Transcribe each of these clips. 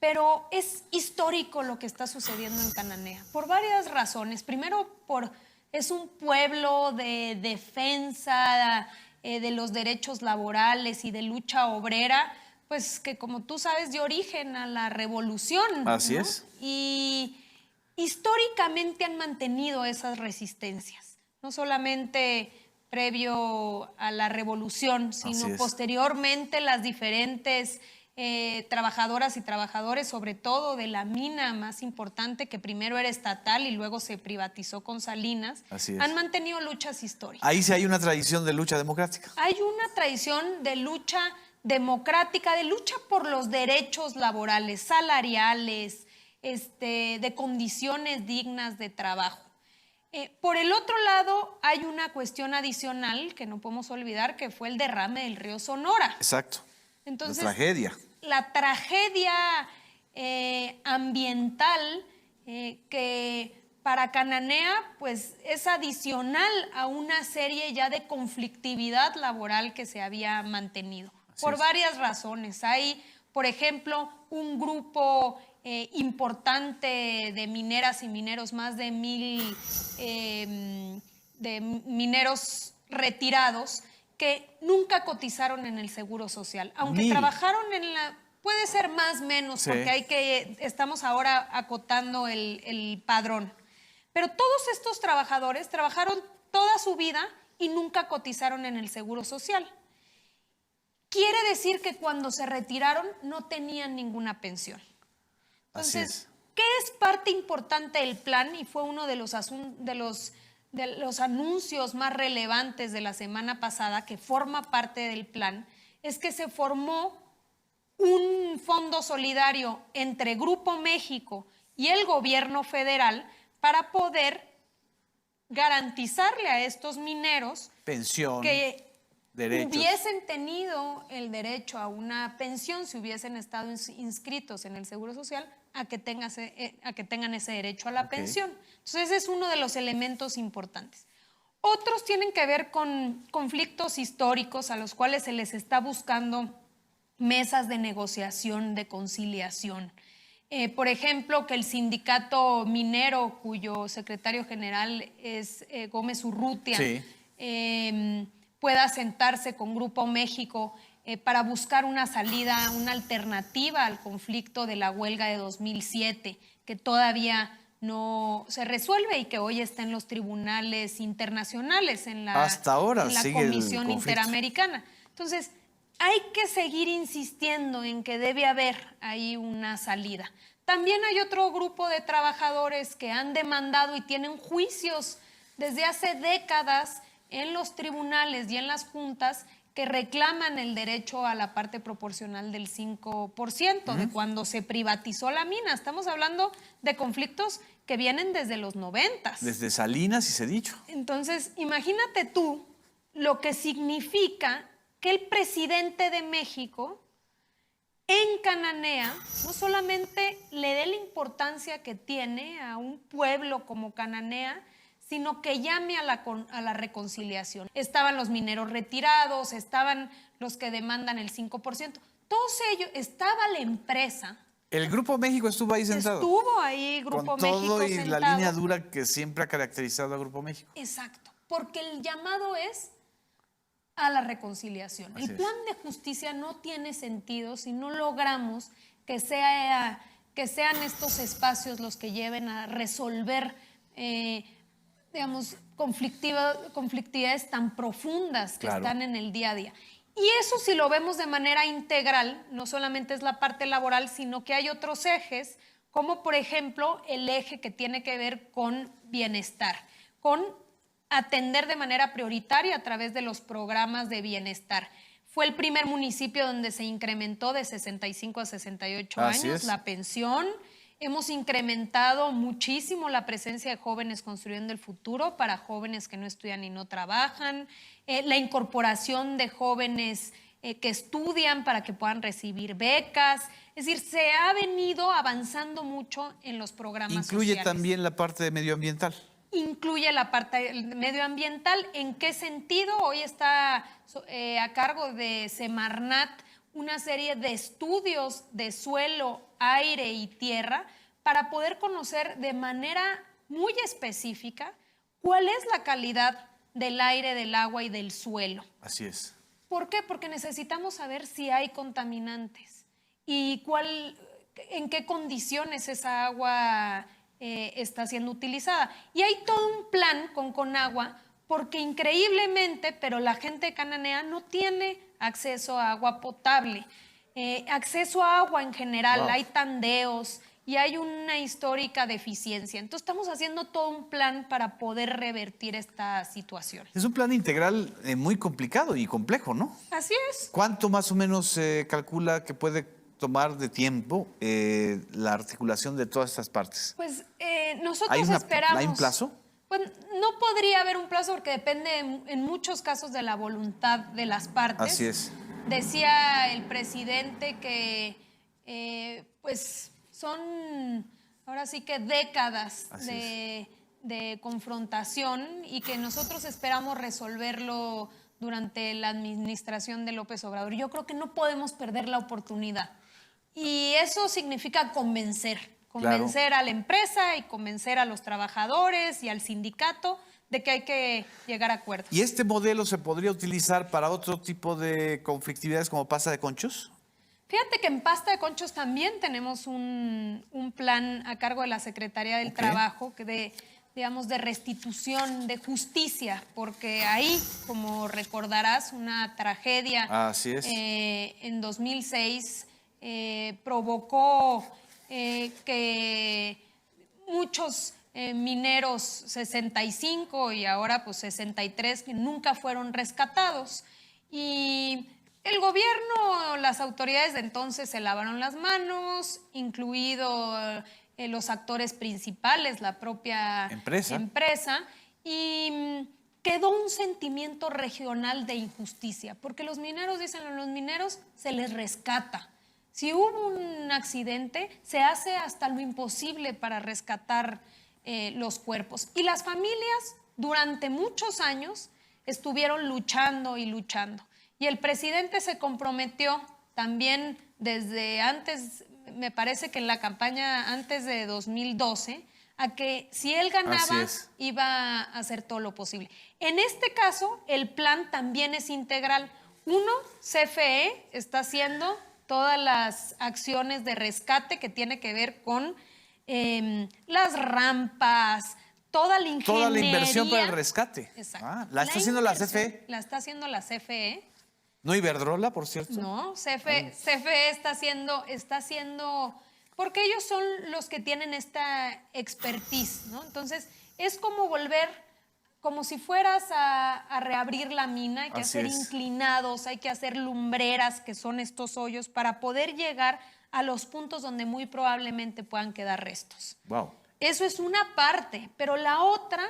pero es histórico lo que está sucediendo en Cananea, por varias razones. Primero, es un pueblo de defensa de los derechos laborales y de lucha obrera, pues que como tú sabes dio origen a la revolución. Así ¿no? es. Y históricamente han mantenido esas resistencias, no solamente previo a la revolución, sino posteriormente las diferentes trabajadoras y trabajadores, sobre todo de la mina más importante, que primero era estatal y luego se privatizó con Salinas, han mantenido luchas históricas. Ahí sí hay una tradición de lucha democrática. Hay una tradición de lucha democrática, de lucha por los derechos laborales, salariales, de condiciones dignas de trabajo. Por el otro lado, hay una cuestión adicional que no podemos olvidar, que fue el derrame del río Sonora. Exacto. Entonces, la tragedia. La tragedia ambiental que para Cananea pues, es adicional a una serie ya de conflictividad laboral que se había mantenido. Por varias razones. Hay, por ejemplo, un grupo importante de mineras y mineros, más de 1000 de mineros retirados, que nunca cotizaron en el Seguro Social, aunque trabajaron en la... Puede ser más o menos, porque estamos ahora acotando el padrón. Pero todos estos trabajadores trabajaron toda su vida y nunca cotizaron en el Seguro Social. Quiere decir que cuando se retiraron no tenían ninguna pensión. Entonces, ¿qué es parte importante del plan? Y fue uno de los anuncios más relevantes de la semana pasada, que forma parte del plan, es que se formó un fondo solidario entre Grupo México y el gobierno federal para poder garantizarle a estos mineros pensión, que derechos. Hubiesen tenido el derecho a una pensión si hubiesen estado inscritos en el Seguro Social, a que tengan ese derecho a la pensión. Entonces ese es uno de los elementos importantes. Otros tienen que ver con conflictos históricos a los cuales se les está buscando mesas de negociación, de conciliación. Por ejemplo, que el sindicato minero, cuyo secretario general es Gómez Urrutia, pueda sentarse con Grupo México para buscar una salida, una alternativa al conflicto de la huelga de 2007, que todavía no se resuelve y que hoy está en los tribunales internacionales, en la Comisión Interamericana. Entonces, hay que seguir insistiendo en que debe haber ahí una salida. También hay otro grupo de trabajadores que han demandado y tienen juicios desde hace décadas en los tribunales y en las juntas que reclaman el derecho a la parte proporcional del 5% de cuando se privatizó la mina. Estamos hablando de conflictos que vienen desde los 90. Desde Salinas y Zedillo. Entonces, imagínate tú lo que significa que el presidente de México en Cananea no solamente le dé la importancia que tiene a un pueblo como Cananea, sino que llame a la reconciliación. Estaban los mineros retirados, estaban los que demandan el 5%. Todos ellos, estaba la empresa. El Grupo México estuvo ahí sentado. Estuvo ahí Grupo México con todo y sentado. la línea dura que siempre ha caracterizado a Grupo México. Exacto, porque el llamado es a la reconciliación. El plan de justicia no tiene sentido si no logramos que sean estos espacios los que lleven a resolver digamos, conflictividades tan profundas que están en el día a día. Y eso, si lo vemos de manera integral, no solamente es la parte laboral, sino que hay otros ejes, como por ejemplo el eje que tiene que ver con bienestar, con atender de manera prioritaria a través de los programas de bienestar. Fue el primer municipio donde se incrementó de 65 a 68 años la pensión. Hemos incrementado muchísimo la presencia de jóvenes construyendo el futuro para jóvenes que no estudian y no trabajan, la incorporación de jóvenes que estudian para que puedan recibir becas. Es decir, se ha venido avanzando mucho en los programas sociales. ¿Incluye también la parte de medioambiental? Incluye la parte medioambiental. ¿En qué sentido? Hoy está a cargo de Semarnat una serie de estudios de suelo, aire y tierra para poder conocer de manera muy específica cuál es la calidad del aire, del agua y del suelo. Así es. ¿Por qué? Porque necesitamos saber si hay contaminantes y en qué condiciones esa agua está siendo utilizada. Y hay todo un plan con Conagua, porque increíblemente, pero la gente de Cananea no tiene acceso a agua potable, acceso a agua en general, Wow. hay tandeos y hay una histórica deficiencia. Entonces estamos haciendo todo un plan para poder revertir esta situación. Es un plan integral muy complicado y complejo, ¿no? Así es. ¿Cuánto más o menos se calcula que puede tomar de tiempo la articulación de todas estas partes? Pues nosotros esperamos. ¿Hay un plazo? Pues no podría haber un plazo porque depende en muchos casos de la voluntad de las partes. Así es. Decía el presidente que pues son ahora sí que décadas de confrontación y que nosotros esperamos resolverlo durante la administración de López Obrador. Yo creo que no podemos perder la oportunidad. Y eso significa convencer a la empresa y convencer a los trabajadores y al sindicato de que hay que llegar a acuerdos. ¿Y este modelo se podría utilizar para otro tipo de conflictividades como pasta de conchos? Fíjate que en pasta de conchos también tenemos un plan a cargo de la Secretaría del Trabajo digamos, de restitución, de justicia, porque ahí, como recordarás, una tragedia en 2006 provocó que muchos mineros, 65 y ahora pues 63, que nunca fueron rescatados. Y el gobierno, las autoridades de entonces se lavaron las manos, incluido los actores principales, la propia empresa, y quedó un sentimiento regional de injusticia, porque los mineros, dicen, a los mineros se les rescata. Si hubo un accidente, se hace hasta lo imposible para rescatar los cuerpos. Y las familias durante muchos años estuvieron luchando y luchando. Y el presidente se comprometió también desde antes, me parece que en la campaña antes de 2012, a que si él ganaba iba a hacer todo lo posible. En este caso, el plan también es integral. Uno, CFE está haciendo todas las acciones de rescate que tiene que ver con las rampas, toda la ingeniería. Toda la inversión para el rescate. Exacto. ¿La está haciendo la CFE? La está haciendo la CFE. ¿No Iberdrola, por cierto? No, CFE está haciendo, porque ellos son los que tienen esta expertise, ¿no? Entonces, es como volver, como si fueras a reabrir la mina, hay que hacer inclinados, hay que hacer lumbreras, que son estos hoyos, para poder llegar a los puntos donde muy probablemente puedan quedar restos. Wow. Eso es una parte, pero la otra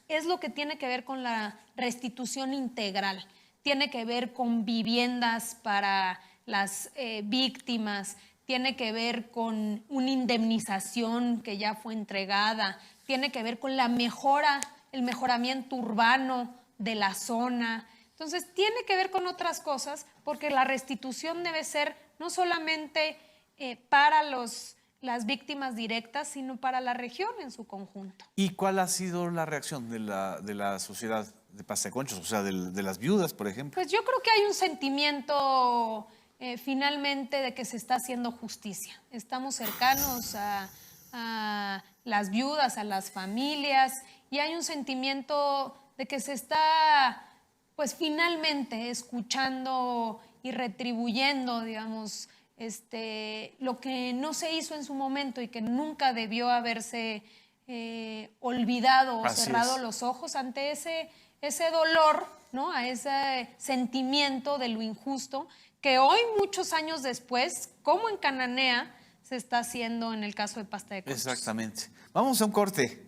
es lo que tiene que ver con la restitución integral. Tiene que ver con viviendas para las víctimas, tiene que ver con una indemnización que ya fue entregada, tiene que ver con la mejora, el mejoramiento urbano de la zona. Entonces, tiene que ver con otras cosas, porque la restitución debe ser no solamente para las víctimas directas, sino para la región en su conjunto. ¿Y cuál ha sido la reacción de la sociedad de Pasta de Conchos? O sea, de las viudas, por ejemplo. Pues yo creo que hay un sentimiento finalmente de que se está haciendo justicia. Estamos cercanos a las viudas, a las familias, y hay un sentimiento de que se está, pues finalmente, escuchando y retribuyendo, digamos, lo que no se hizo en su momento y que nunca debió haberse olvidado o cerrado los ojos ante ese dolor, ¿no? A ese sentimiento de lo injusto que hoy, muchos años después, como en Cananea, se está haciendo en el caso de Pasta de Conchos. Exactamente. Vamos a un corte.